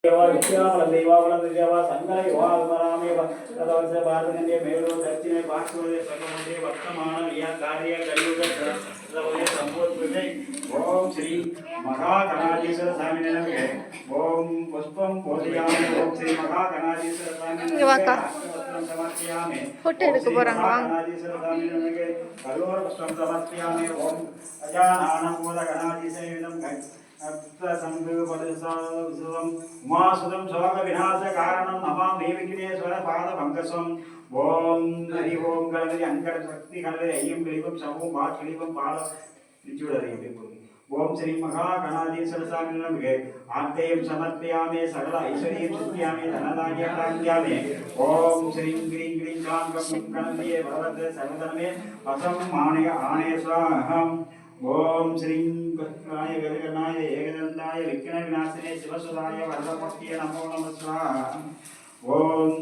विद्यावलदेवा संगल युवामरामेव तदवर्ष भारतनंदे मेलु दक्षिणे पार्श्वे सकमंदे वर्तमान या कार्य कलियुग तदवले संपूर्ण ओम श्री महागणाधीश्वर स्वामी नमः ओम पुष्पम पूजयामि ओम श्री महागणाधीश्वर स्वामी नमः समर्पयामि फोटो எடுக்க போறாங்க வாங்க गणाधीश्वर स्वामी नमः कलोर पुष्पम समर्पयामि ओम अजानानं गणाधीशेनम उमासुदं शोक विनाश कारणं नमामि विघ्नेश्वर पाद पंकजं ओम हरि ओम गणपति अंकर शक्ति गणपति अय्यम क्लीवं शवं वा क्लीवं पाद निचुडरे ओम श्री महागणाधीश्वर स्वामी नमः आर्तेयं समर्पयामि सकल ऐश्वर्यं सिद्ध्यामि धनधान्यं प्राप्यामि ओम श्री ग्रीं ग्रीं क्लां गं गणपतये भगवते सर्वधनमे असं मानय आनय स्वाहा ओम श्री कृष्णाय गणनाय एकदंताय विघ्न विनाशिने शिवसुदाय वरदमूर्तये नमो नमः स्वाहा ओम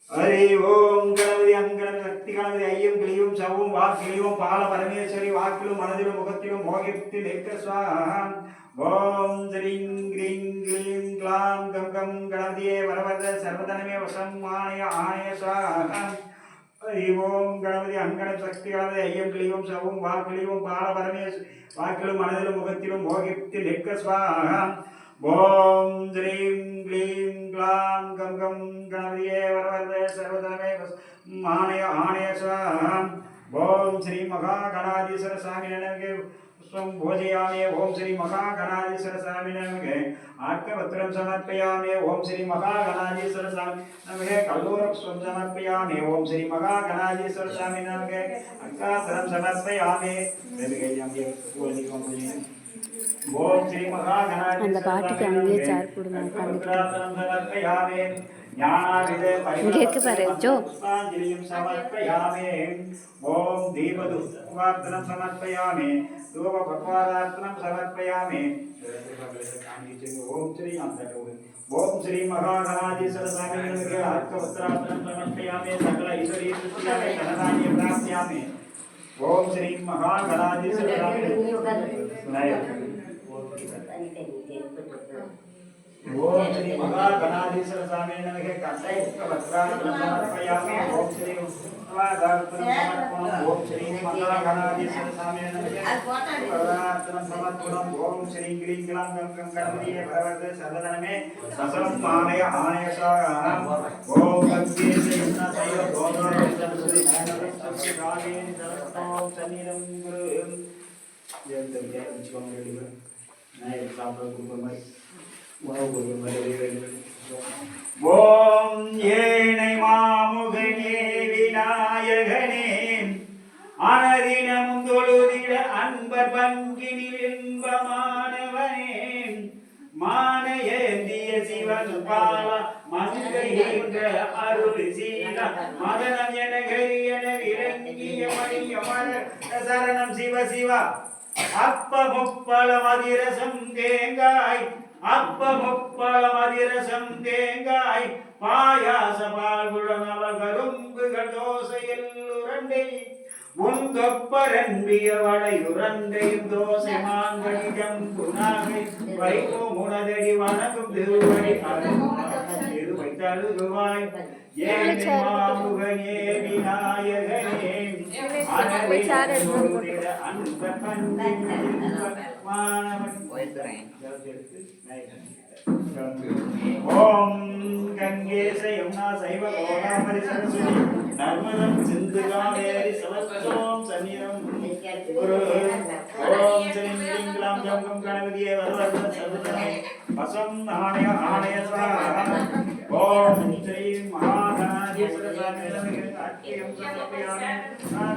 हरि ओम गणपति अंगण शक्ति गणपति अय्यम क्लीवं शवं वाक् क्लीवं पाल परमेश्वरी वाक्किलु मनदिलु मुखत्तिलु मोगित्ति लेख स्वाहा ओम श्रीं ग्रीं ग्लीं क्लां गं गं गणपतये वरवरद सर्वधनमे वशं मानय आनय स्वाहा हरि ओम गणपति अंगण शक्ति गणपति अय्यम क्लीवं शवं वाक् क्लीवं पाल परमेश्वरी वाक्किलु मनदिलु मुखत्तिलु मोगित्ति लेख स्वाहा ओम श्रीं ग्लीं क्लां गं गं गणपतये वरवरदे सर्वधनमे मानय आनय स्वाहा ओम श्री महागणाधीश्वर स्वामी नमः पुष्पं भोजयामि ओम श्री महागणाधीश्वर स्वामी नमः आर्कपत्रं समर्पयामि ओम श्री महागणाधीश्वर स्वामी नमः कल्लोरपुष्पं समर्पयामि ओम श्री महागणाधीश्वर स्वामी नमः अर्कासनं समर्पयामि ओम श्री महागणाधीश्वर அந்த பாட்டுக்கு அங்கேயே சேர் போடுங்க समर्पयामि ज्ञानाविदे परिजो समर्पयामि ओम दीपधूपवार्तनं समर्पयामि धूपपक्वादार्तनं समर्पयामि ओम श्री महागणाधीश्वर स्वामी नमः अर्कवस्त्रार्पणं समर्पयामि सकल ऐश्वर्यं सिद्ध्यामि धनधान्यं प्राप्स्यामि ओम श्री महागणाधीश्वर स्वामी ओम श्री महागणाधीश्वर स्वामी नमः वस्त्रार्पणं समर्पयामि ओम श्री ओम श्री महागणाधीश्वर स्वामी नमः वस्त्रार्पणं समर्पणं ओम श्री ग्रीं क्लां गं गं गणपतये भगवते सर्वधनमे असं मानय आनय स्वाहा ओम गंगेशयन्ना सैव गोदावरी सरस्वती नमस्ते कालेन सर्वं सन्निधं गुरु यंत्र चिकम रेडी नाय सापर कुपमय ओम येனை மாமுகனே விநாயகனே அனதினம் தொழுதிட அன்பர் பங்கினில் இன்பமானவனே மானையேந்திய சிவன் பால மங்கையென்ற அருள் சீல மதனம் என கரியன இறங்கிய மணியமர சரணம் சிவ சிவ அப்ப முப்பளம் அதிரசம் தேங்காய் அப்ப முப்பளம் அதிரசம் தேங்காய் பாயாச பால்குடன் அவகரும்புகள் தோசையில் உரண்டை உன் தொப்பரன்பிய வளையுரண்டை தோசை மாங்கனி ஜம்புனாகை வைகோ முனதடி வணக்கும் திருவடி திருவை தழுகுவாய் ஏனை மாமுகனே விநாயகனே அன்ப ओम गंगे से यमुना सैव गोदावरी सरस्वती नर्मदं सिंधु कावेरी सरस्वती सन्निधं गुरु ओम श्रीं क्लीं क्लां गं गं गणपतये वरवरद सर्वधनमे वशं आनय आनय स्वाहा ओम श्रीं महागणाधीश्वर स्वामी नमः आर्त्यं समर्पयामि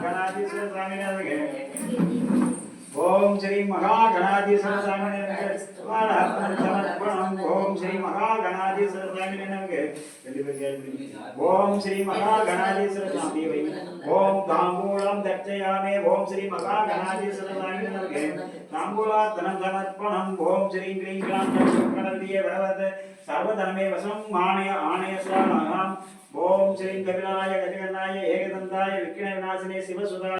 गणाधीश्वर स्वामी नमः ओम श्री महागणाधीश्वर स्वामी नमः ओम श्री महागणाधीश्वर स्वामी नमः ओम श्री महागणाधीश्वर स्वामी ओम तांबूलं दक्षयामि ओम श्री महागणाधीश्वर स्वामी नमः तांबूलात्तनं समर्पणम् ओम श्री क्लीं क्लां गणपतये भगवते सर्वधनमे वशं मानय आनय स्वाहा ओम श्री कपिलाय गजगणाय एकदंताय विघ्न विनाशिने शिवसुदाय